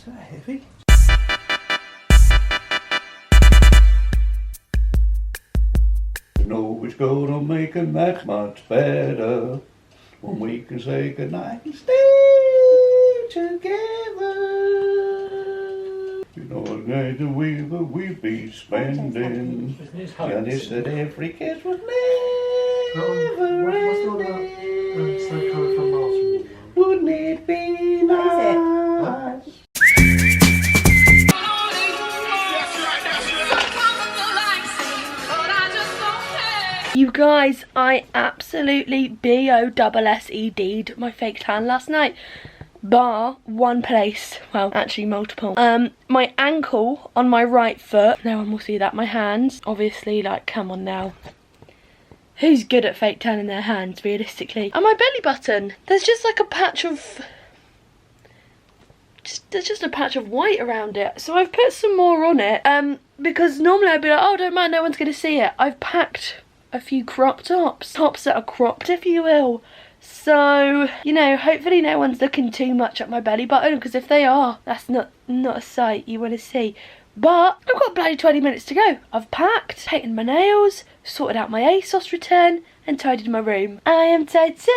Is that heavy? You know it's gonna make a night much better when we can say goodnight and stay together. You know the night that we'll be spending, and it's that every kiss was never ending. Wouldn't it be nice? You guys, I absolutely BOSSED'd my fake tan last night. Bar one place, well actually multiple. My ankle on my right foot, no one will see that. My hands, obviously, like come on now. Who's good at fake tanning their hands, realistically? And my belly button, there's just like a patch of, there's just a patch of white around it. So I've put some more on it, because normally I'd be like, oh don't mind, no one's gonna see it. I've packed a few crop tops that are cropped, if you will. So, you know, hopefully no one's looking too much at my belly button, because if they are, that's not a sight you want to see. But I've got bloody 20 minutes to go. I've packed, painted my nails, sorted out my ASOS return, and tidied my room. I am titanium.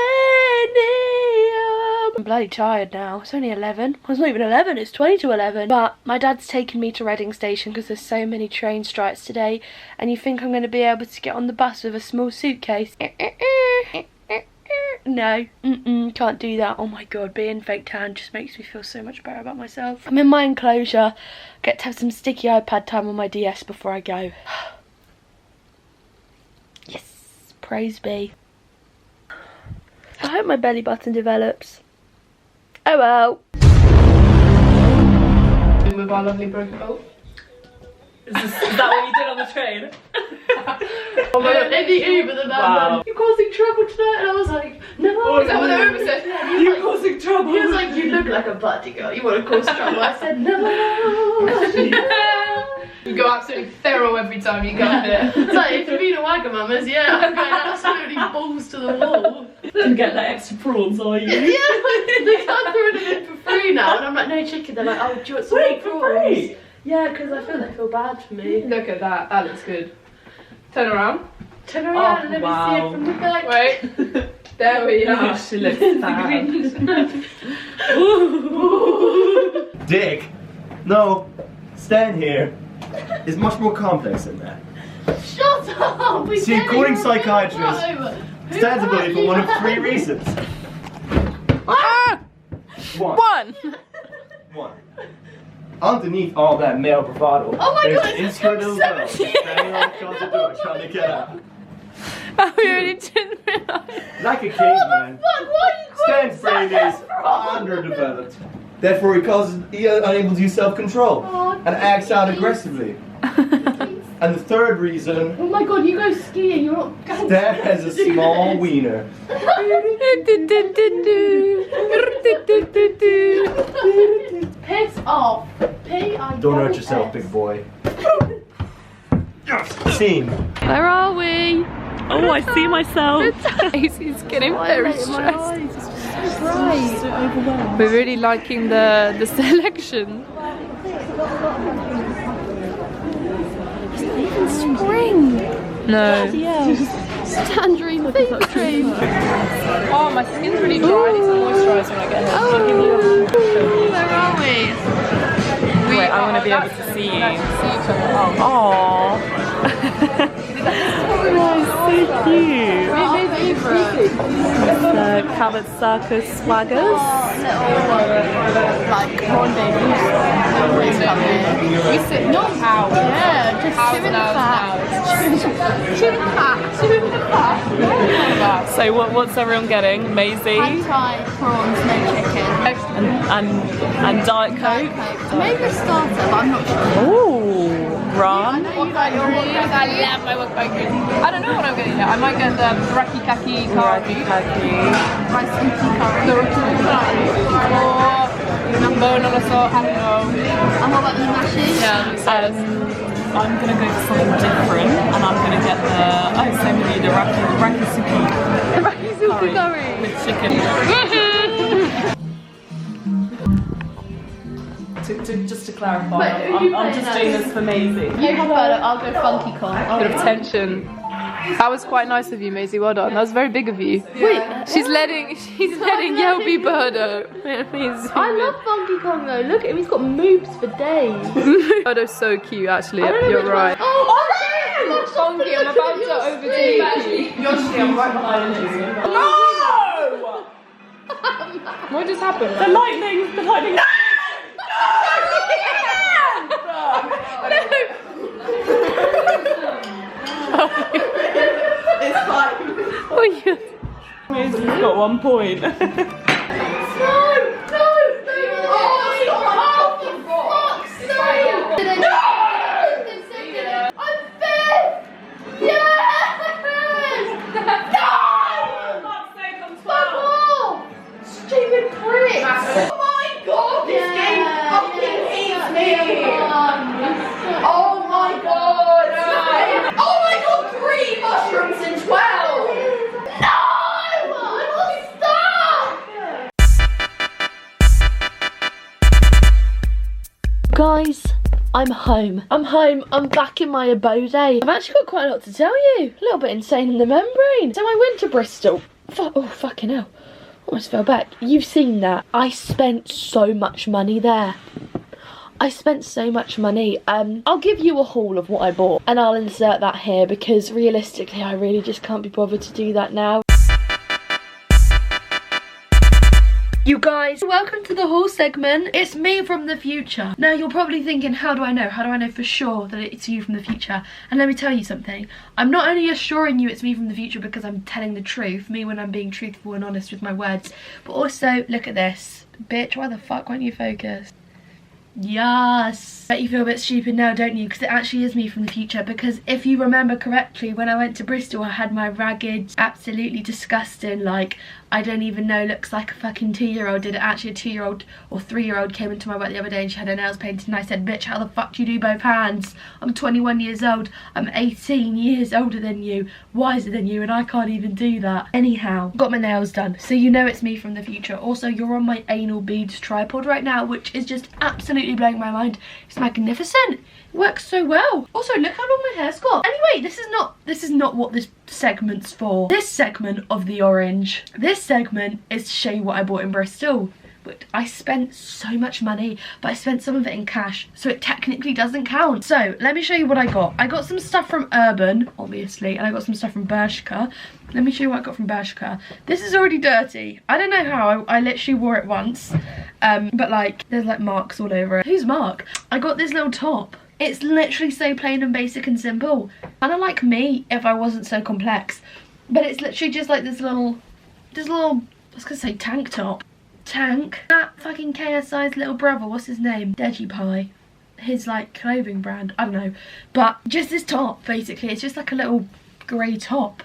I'm bloody tired now. It's only 11. Well, it's not even 11, it's 20 to 11. But my dad's taken me to Reading Station because there's so many train strikes today, and you think I'm going to be able to get on the bus with a small suitcase? No, can't do that. Oh my god, being fake tan just makes me feel so much better about myself. I'm in my enclosure, get to have some sticky iPad time on my DS before I go. Yes, praise be. I hope my belly button develops. Oh well. With our lovely broken bolt. Is that what you did on the train? Oh my god, in the Uber, the man went, "You're causing trouble tonight," and I was like, "No." Oh, is that what the Uber said? Yeah, You're causing trouble. He was like, "You look like a party girl. You want to cause trouble?" I said, "No." You go absolutely feral every time you go in there. It's like, if you're being a Wagamama's, yeah, I'm going absolutely balls to the wall. Didn't get that extra prawns, are you? Yeah, they can't throw them in for free now, and I'm like, "No chicken." They're like, "Oh, do you want some more prawns?" Yeah, because I feel they feel bad for me. Look at that. That looks good. Turn around. Turn around and let me see it from the back. Wait. There we are. She looks bad. Dick, no, stand here. It's much more complex than that. Shut up! We See, get it, according you're psychiatrists, Who Stan's a bully hurt for you? one of 3 reasons. One. Underneath all that male bravado, Oh my there's god, an it's insecure little girl 17. standing on the other door trying to get out. Oh, we already didn't realise. Like a caveman, Fuck, why are you calling Stan's brain is underdeveloped. Therefore, he is unable to use self-control and acts out aggressively. And the third reason, Oh my god, you go skiing, you're not going Stan has a small wiener. Piss off. P.I. Don't hurt yourself, big boy. Scene. Where are we? Oh, I see myself. Daisy's getting very stressed. It's just so bright. We're really liking the selection. Even spring. No. Tangerine fever dream. Oh, my skin's really dry. I need some moisturiser when I get home. Where are we? Wait, I want to be able to see you. Aww. So cute. Our favourite. The Cabot Circus swaggers. Like corn babies. Always come here. We sit not hours. Yeah, just Hours and hours and hours. Chewing the fat. So what's everyone getting? Maisie Pad Thai, prawns, no chicken. and Diet Coke. Maybe a starter, but I'm not sure. Ooh, I rum. know you like your I love my wok bacon. I don't know what I'm getting yet. I might get the raki kaki curry. rice and tea curry. The raki curry. Or number, non lo so, I don't know. And what about the mashes? Yeah. I'm gonna go for something different, and I'm gonna get the same with you, the raki suki. The raki curry. With chicken. Just to clarify, Wait, who are you I'm playing just as? doing this for Maisie. You have Birdo, I'll go Funky Kong. Bit of tension. That was quite nice of you, Maisie. Well done. That was very big of you. Wait, She's letting Yel be Birdo. I love Funky Kong though. Look at him, he's got moves for days. Birdo's so cute, actually. I don't know You're which right. one. Oh, Funky, I'm about to overtake you. I'm right behind you. No! What just happened? The lightning! It's fine. Oh, yeah. Maisie's got 1 point. no! I'm fifth! Yes! Fuck off! Stupid prick! Oh my god, this game fucking hates me! Oh my god! Oh my god, 3 mushrooms in 12! No! I will stop! Guys, I'm home. I'm back in my abode. I've actually got quite a lot to tell you. A little bit insane in the membrane. So I went to Bristol. Oh, fucking hell. Almost fell back. You've seen that. I spent so much money there. I spent so much money. I'll give you a haul of what I bought and I'll insert that here because realistically I really just can't be bothered to do that now. You guys, welcome to the haul segment. It's me from the future. Now you're probably thinking, how do I know? How do I know for sure that it's you from the future? And let me tell you something. I'm not only assuring you it's me from the future because I'm telling the truth, me when I'm being truthful and honest with my words, but also, look at this. Bitch, why the fuck won't you focus? Yes. Bet you feel a bit stupid now, don't you? Because it actually is me from the future. Because if you remember correctly, when I went to Bristol, I had my ragged, absolutely disgusting, like, I don't even know, looks like a fucking 2-year-old. Did it actually a 2-year-old or 3-year-old came into my work the other day and she had her nails painted and I said, bitch, how the fuck do you do both hands? I'm 21 years old. I'm 18 years older than you, wiser than you, and I can't even do that. Anyhow, got my nails done. So you know it's me from the future. Also, you're on my anal beads tripod right now, which is just absolutely blowing my mind. It's magnificent. It works so well. Also, look how long my hair's got. Anyway, this is not what this segment's for. This segment of the orange, this segment is to show you what I bought in Bristol. But I spent so much money, but I spent some of it in cash, so it technically doesn't count. So let me show you what I got. I got some stuff from Urban, obviously, and I got some stuff from Bershka. Let me show you what I got from Bershka. This is already dirty. I don't know how, I literally wore it once, but like, there's like marks all over it. Who's Mark? I got this little top. It's literally so plain and basic and simple. Kind of like me if I wasn't so complex. But it's literally just like this little, I was gonna say tank top. That fucking KSI's little brother, what's his name? Deji Pie. His like clothing brand, I don't know. But just this top, basically. It's just like a little grey top.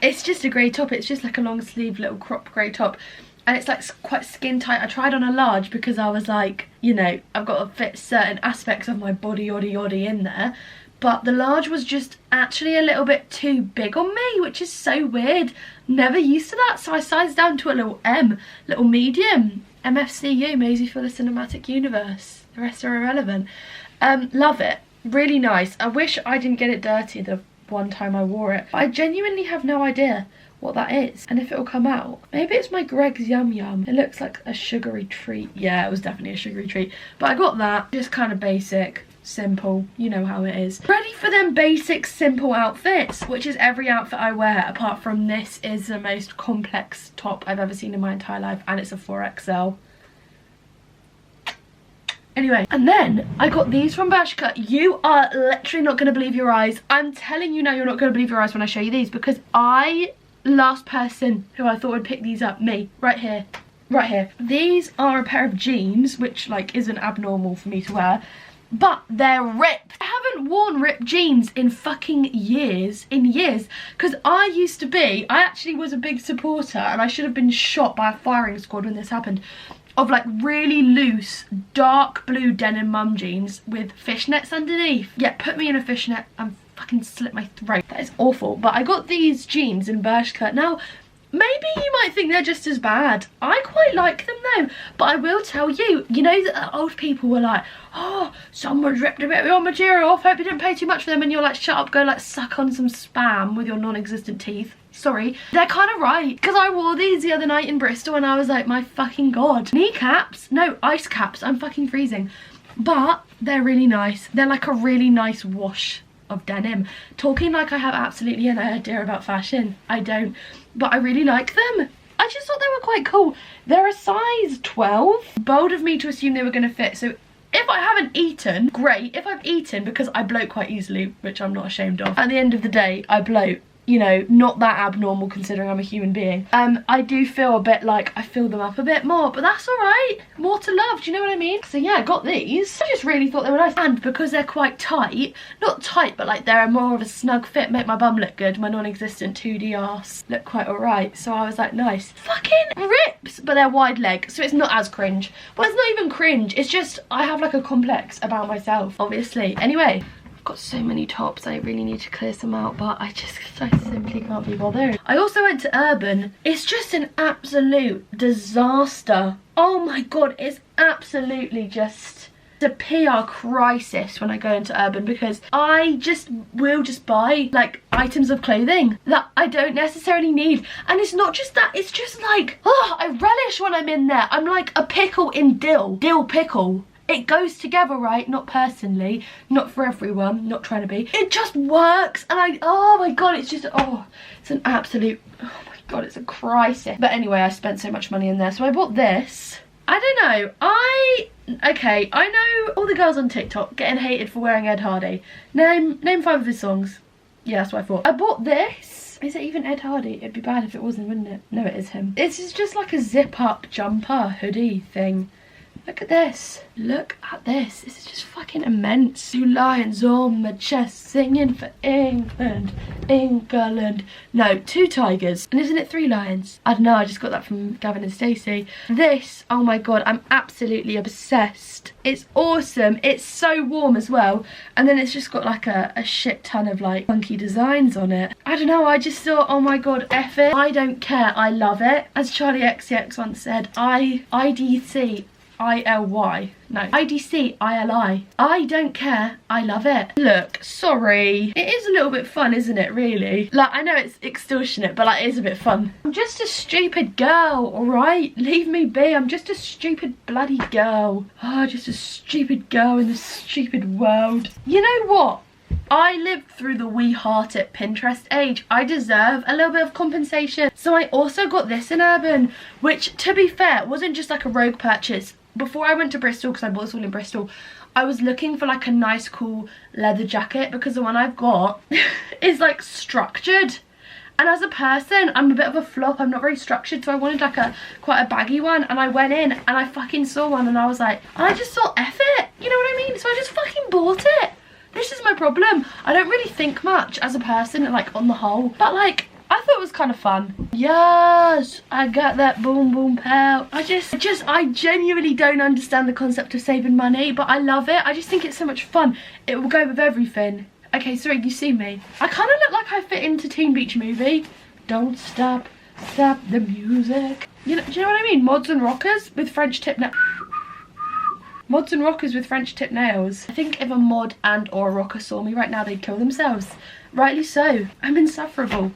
It's just a grey top. It's just like a long sleeve little crop grey top. And it's like quite skin tight. I tried on a large because I was like, you know, I've got to fit certain aspects of my body yoddy in there. But the large was just actually a little bit too big on me, which is so weird. Never used to that. So I sized down to a little M, little medium. MFCU, Maisie for the Cinematic Universe. The rest are irrelevant. Love it. Really nice. I wish I didn't get it dirty the one time I wore it. I genuinely have no idea what that is and if it'll come out. Maybe it's my Greg's Yum Yum. It looks like a sugary treat. Yeah, it was definitely a sugary treat. But I got that. Just kind of basic, simple, you know how it is. Ready for them basic, simple outfits, which is every outfit I wear apart from this is the most complex top I've ever seen in my entire life, and it's a 4XL. Anyway, and then I got these from Bershka. You are literally not going to believe your eyes. I'm telling you now, you're not going to believe your eyes when I show you these, because last person who I thought would pick these up, me, right here. These are a pair of jeans, which like isn't abnormal for me to wear, but they're ripped. I haven't worn ripped jeans in fucking years, because I actually was a big supporter, and I should have been shot by a firing squad when this happened, of like really loose dark blue denim mum jeans with fishnets underneath. Yeah, put me in a fishnet and fucking slit my throat. That is awful. But I got these jeans in Bershka. Now, maybe you might think they're just as bad. I quite like them though, but I will tell you, you know that old people were like, oh, someone's ripped a bit of your material off, hope you didn't pay too much for them, and you're like, shut up, go like suck on some spam with your non-existent teeth. Sorry, they're kind of right, because I wore these the other night in Bristol and I was like, my fucking god. Kneecaps? No, ice caps. I'm fucking freezing. But they're really nice. They're like a really nice wash of denim. Talking like I have absolutely no idea about fashion. I don't, but I really like them. I just thought they were quite cool. They're a size 12. Bold of me to assume they were going to fit, so if I haven't eaten, great. If I've eaten, because I bloat quite easily, which I'm not ashamed of, at the end of the day, I bloat. You know, not that abnormal considering I'm a human being. I do feel a bit like I fill them up a bit more, but that's all right. More to love, do you know what I mean? So yeah, I got these. I just really thought they were nice. And because they're quite tight, not tight, but like they're more of a snug fit, make my bum look good, my non-existent 2D arse look quite all right. So I was like, nice. Fucking rips, but they're wide leg, so it's not as cringe. Well, it's not even cringe, it's just I have like a complex about myself, obviously. Anyway. Got so many tops, I really need to clear some out, but I simply can't be bothered. I also went to Urban. It's just an absolute disaster. Oh my god, it's absolutely just a PR crisis when I go into Urban, because I will just buy like items of clothing that I don't necessarily need. And it's not just that, it's just like, oh, I relish when I'm in there. I'm like a pickle in dill pickle. It goes together, right? Not personally, not for everyone, not trying to be. It just works, and oh my god, it's just, oh, it's an absolute, oh my god, it's a crisis. But anyway, I spent so much money in there, so I bought this. I don't know, okay, I know all the girls on TikTok getting hated for wearing Ed Hardy. Name 5 of his songs. Yeah, that's what I thought. I bought this. Is it even Ed Hardy? It'd be bad if it wasn't, wouldn't it? No, it is him. This is just like a zip-up jumper hoodie thing. Look at this. Look at this. This is just fucking immense. 2 lions on my chest singing for England, England. No, 2 tigers. And isn't it 3 lions? I don't know, I just got that from Gavin and Stacey. This, oh my god, I'm absolutely obsessed. It's awesome. It's so warm as well. And then it's just got like a shit ton of like funky designs on it. I don't know, I just thought, oh my god, F it. I don't care, I love it. As Charlie XCX once said, IDC ILY. No, IDC ILI. I don't care, I love it. Look, sorry. It is a little bit fun, isn't it, really? Like, I know it's extortionate, but like, it is a bit fun. I'm just a stupid girl, alright? Leave me be, I'm just a stupid bloody girl. Oh, just a stupid girl in this stupid world. You know what? I lived through the we heart it Pinterest age. I deserve a little bit of compensation. So I also got this in Urban, which, to be fair, wasn't just like a rogue purchase. Before I went to Bristol, because I bought this all in Bristol, I was looking for like a nice cool leather jacket, because the one I've got is like structured. And as a person, I'm a bit of a flop, I'm not very structured, so I wanted like quite a baggy one, and I went in and I fucking saw one and I was like, and I just thought, F it, you know what I mean? So I just fucking bought it. This is my problem. I don't really think much as a person, like on the whole, but like, I thought it was kind of fun. Yes, I got that boom boom pow. I genuinely don't understand the concept of saving money, but I love it. I just think it's so much fun. It will go with everything. Okay, sorry, you see me. I kind of look like I fit into Teen Beach Movie. Don't stop the music. You know, do you know what I mean? Mods and rockers with French tip nails. Mods and rockers with French tip nails. I think if a mod and or a rocker saw me right now, they'd kill themselves. Rightly so. I'm insufferable.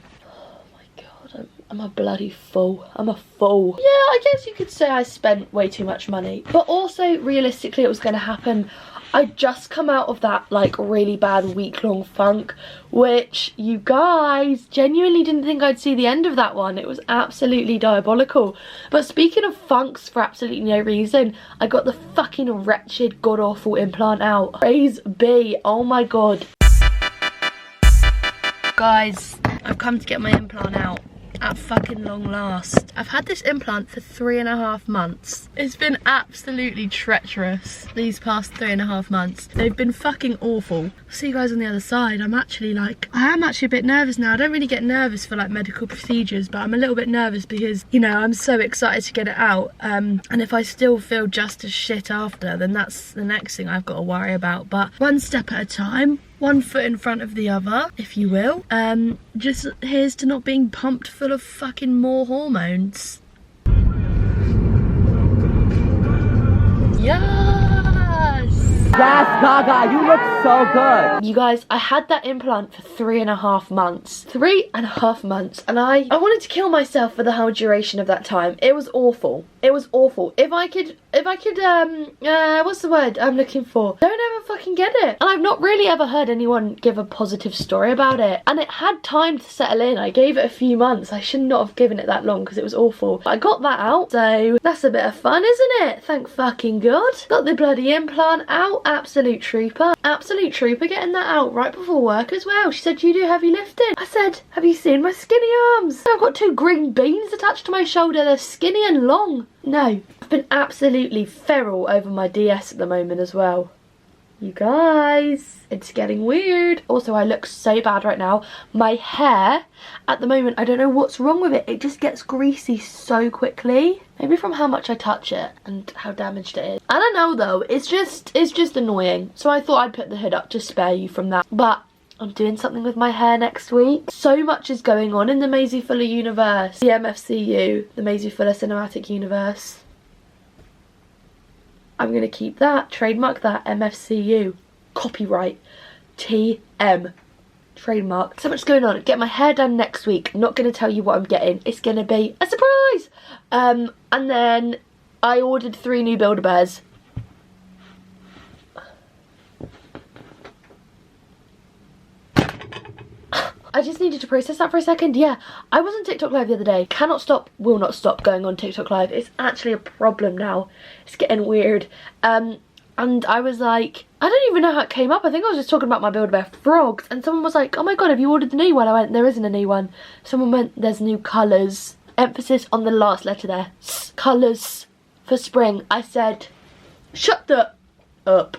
I'm a bloody fool. I'm a fool. Yeah, I guess you could say I spent way too much money. But also, realistically, it was going to happen. I'd just come out of that, like, really bad week-long funk, which you guys genuinely didn't think I'd see the end of that one. It was absolutely diabolical. But speaking of funks for absolutely no reason, I got the fucking wretched, god-awful implant out. Praise be. Oh my god. Guys, I've come to get my implant out. At fucking long last. I've had this implant for 3.5 months. It's been absolutely treacherous these past 3.5 months. They've been fucking awful. I'll see you guys on the other side. I am actually a bit nervous now. I don't really get nervous for like medical procedures, but I'm a little bit nervous because, you know, I'm so excited to get it out. And if I still feel just as shit after, then that's the next thing I've got to worry about. But one step at a time. one foot in front of the other, if you will. Just here's to not being pumped full of fucking more hormones. Yes, Gaga, you look so good. You guys, I had that implant for 3.5 months. 3.5 months. And I wanted to kill myself for the whole duration of that time. It was awful. It was awful. If I could, what's the word I'm looking for? Don't ever fucking get it. And I've not really ever heard anyone give a positive story about it. And it had time to settle in. I gave it a few months. I should not have given it that long because it was awful. But I got that out, so that's a bit of fun, isn't it? Thank fucking God. Got the bloody implant out. Absolute trooper. Absolute trooper getting that out right before work as well. She said, "You do heavy lifting." I said, "Have you seen my skinny arms? I've got 2 green beans attached to my shoulder. They're skinny and long." No. I've been absolutely feral over my DS at the moment as well. You guys, it's getting weird. Also, I look so bad right now. My hair, at the moment, I don't know what's wrong with it. It just gets greasy so quickly. Maybe from how much I touch it and how damaged it is. I don't know though, it's just annoying. So I thought I'd put the hood up to spare you from that. But I'm doing something with my hair next week. So much is going on in the Maisie Fuller universe. The MFCU, the Maisie Fuller Cinematic Universe. I'm gonna keep that, trademark that, MFCU. Copyright, TM. Trademark. So much going on. Get my hair done next week. I'm not gonna tell you what I'm getting. It's gonna be a surprise. And then I ordered 3 new Build-A-Bears. I just needed to process that for a second. Yeah, I was on TikTok Live the other day. Cannot stop, will not stop going on TikTok Live. It's actually a problem now. It's getting weird. And I was like, I don't even know how it came up. I think I was just talking about my Build-A-Bear frogs. And someone was like, "Oh my God, have you ordered the new one?" I went, "There isn't a new one." Someone went, "There's new colours." Emphasis on the last letter there. Colours for spring. I said, "Shut the up."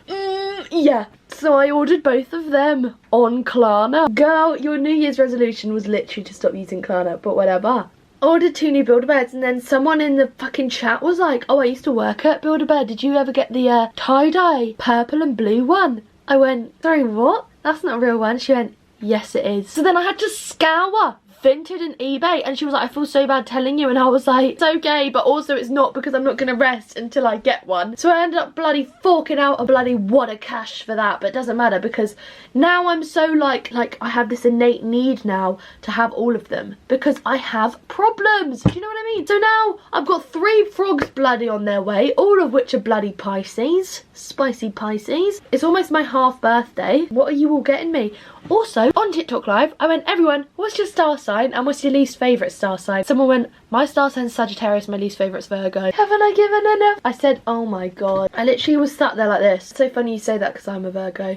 Yeah. So I ordered both of them on Klarna. Girl, your New Year's resolution was literally to stop using Klarna, but whatever. I ordered 2 new Build-A-Bears and then someone in the fucking chat was like, "Oh, I used to work at Build-A-Bear. Did you ever get the tie-dye purple and blue one?" I went, "Sorry, what? That's not a real one." She went, "Yes, it is." So then I had to scour Vinted and eBay, and she was like, "I feel so bad telling you," and I was like, "It's okay, but also it's not, because I'm not gonna rest until I get one." So I ended up bloody forking out a bloody wad of cash for that, but it doesn't matter because now I'm so like I have this innate need now to have all of them because I have problems. Do you know what I mean? So now I've got 3 frogs bloody on their way, all of which are bloody Pisces, spicy Pisces. It's almost my half birthday. What are you all getting me? Also, on TikTok Live, I went, "Everyone, what's your star sign and what's your least favourite star sign?" Someone went, "My star sign's Sagittarius, my least favourite's Virgo." Haven't I given enough? I said, "Oh my God." I literally was sat there like this. It's so funny you say that because I'm a Virgo.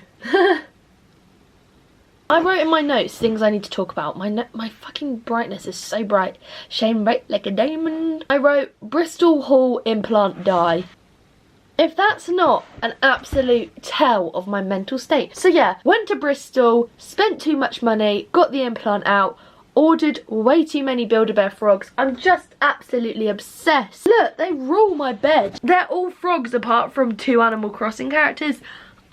I wrote in my notes things I need to talk about. My fucking brightness is so bright. Shine bright like a diamond. I wrote, Bristol Hall implant dye. If that's not an absolute tell of my mental state. So yeah, went to Bristol, spent too much money, got the implant out, ordered way too many Build-A-Bear frogs. I'm just absolutely obsessed. Look, they rule my bed. They're all frogs apart from 2 Animal Crossing characters.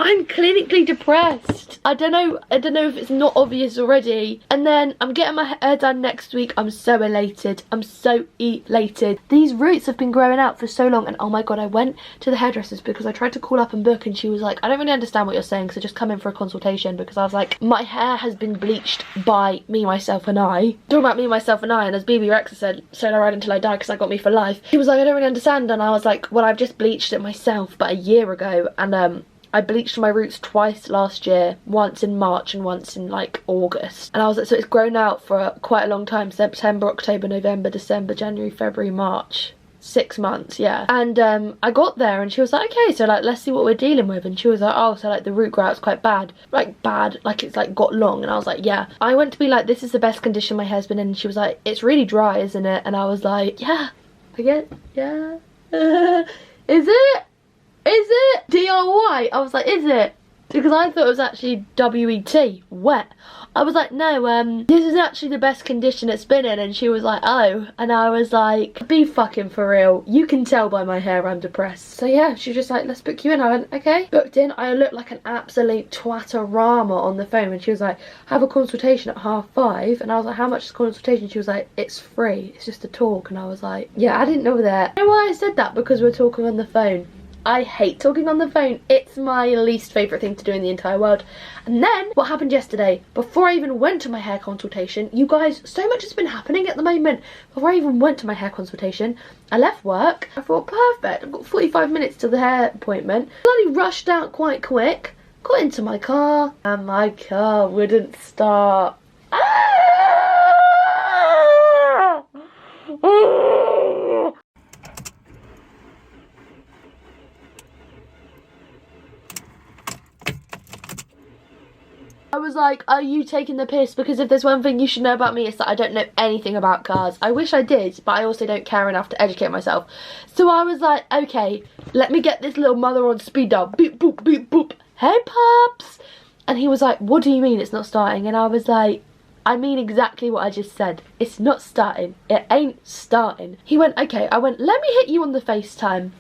I'm clinically depressed. I don't know if it's not obvious already. And then I'm getting my hair done next week. I'm so elated. I'm so elated. These roots have been growing out for so long, and oh my God, I went to the hairdressers because I tried to call up and book, and she was like, "I don't really understand what you're saying, so just come in for a consultation," because I was like, my hair has been bleached by me, myself and I. Talking about me, myself and I, and as BB Rexa said, "So I ride until I die because I got me for life." She was like, "I don't really understand," and I was like, "Well, I've just bleached it myself, but a year ago, and I bleached my roots twice last year, once in March and once in like August." And I was like, so it's grown out for quite a long time. September, October, November, December, January, February, March. 6 months, yeah. And I got there and she was like, "Okay, so like let's see what we're dealing with." And she was like, "Oh, so like the root grout's quite bad." Like bad, like it's like got long. And I was like, "Yeah." I went to be like, "This is the best condition my hair's been in." And she was like, "It's really dry, isn't it?" And I was like, "Yeah, I get, yeah." Is it? Is it? DIY? I was like, "Is it?" Because I thought it was actually WET, wet. I was like, no, this is actually the best condition it's been in. And she was like, oh. And I was like, be fucking for real. You can tell by my hair I'm depressed. So yeah, she was just like, let's book you in. I went, okay. Booked in. I looked like an absolute twatterama on the phone. And she was like, have a consultation at 5:30. And I was like, how much is consultation? She was like, it's free. It's just a talk. And I was like, yeah, I didn't know that. You know why I said that? Because we're talking on the phone. I hate talking on the phone. It's my least favourite thing to do in the entire world. And then, what happened yesterday, before I even went to my hair consultation, you guys, so much has been happening at the moment. Before I even went to my hair consultation, I left work. I thought, perfect, I've got 45 minutes till the hair appointment. Bloody rushed out quite quick, got into my car, and my car wouldn't start. I was like, are you taking the piss? Because if there's one thing you should know about me, it's that I don't know anything about cars. I wish I did, but I also don't care enough to educate myself. So I was like, okay, let me get this little mother on speed dial. Beep, boop, beep, boop. Hey, pups. And he was like, what do you mean it's not starting? And I was like, I mean exactly what I just said. It's not starting. It ain't starting. He went, okay. I went, let me hit you on the FaceTime.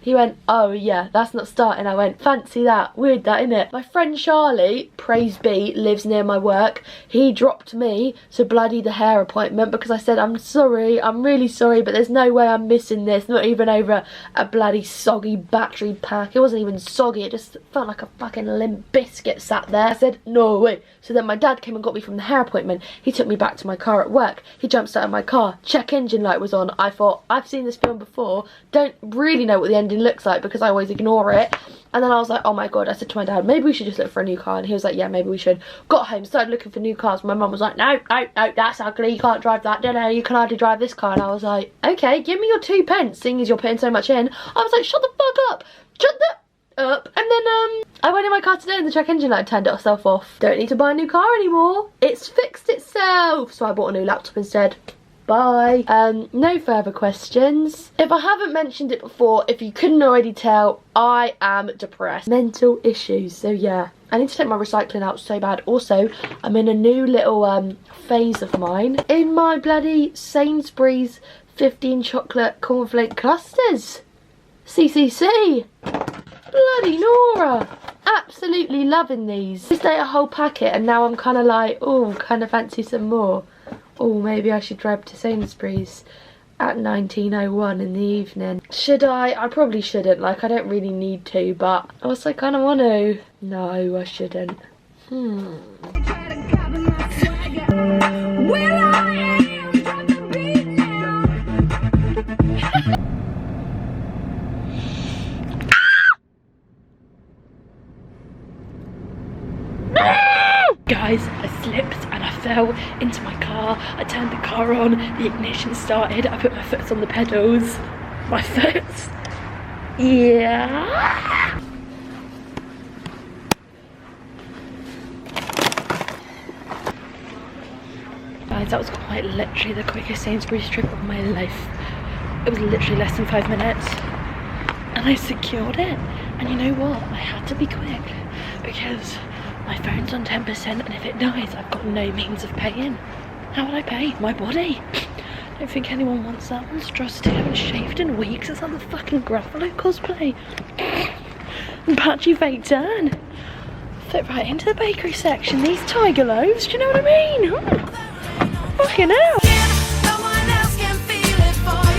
He went, oh yeah, that's not starting. I went, fancy that. Weird that, innit? My friend Charlie, praise be, lives near my work. He dropped me to bloody the hair appointment because I said, I'm sorry, I'm really sorry, but there's no way I'm missing this. Not even over a bloody soggy battery pack. It wasn't even soggy, it just felt like a fucking limp biscuit sat there. I said, no way. So then my dad came and got me from the hair appointment. He took me back to my car at work. He jumped out of my car. Check engine light was on. I thought, I've seen this film before. Don't really know what the engine looks like because I always ignore it. And then I was like, oh my god. I said to my dad, maybe we should just look for a new car. And he was like, yeah, maybe we should. Got home, started looking for new cars. My mum was like, no, that's ugly. You can't drive that. No, you can hardly drive this car. And I was like, okay, give me your 2 pence, seeing as you're putting so much in. I was like, shut the fuck up. Shut the up. And then I went in my car today and the check engine light turned itself off. Don't need to buy a new car anymore. It's fixed itself. So I bought a new laptop instead. Bye. No further questions. If I haven't mentioned it before, if you couldn't already tell, I am depressed. Mental issues. So yeah, I need to take my recycling out so bad. Also, I'm in a new little phase of mine. In my bloody Sainsbury's 15 chocolate cornflake clusters. CCC. Bloody Nora. Absolutely loving these. Just ate a whole packet and now I'm kind of like, oh, kind of fancy some more. Oh, maybe I should drive to Sainsbury's at 19:01 in the evening. Should I? I probably shouldn't. Like, I don't really need to, but I also kind of want to. No, I shouldn't. Guys, I slipped and I fell into my car. I turned the car on, the ignition started, I put my foot on the pedals. My foot. Yeah. Guys, that was quite literally the quickest Sainsbury's trip of my life. It was literally less than 5 minutes. And I secured it. And you know what? I had to be quick because my phone's on 10% and if it dies, I've got no means of paying. How would I pay? My body. I don't think anyone wants that monstrosity. I haven't shaved in weeks. It's like the fucking Gruffalo cosplay. And patchy fake tan. Fit right into the bakery section. These tiger loaves, do you know what I mean? Fucking hell.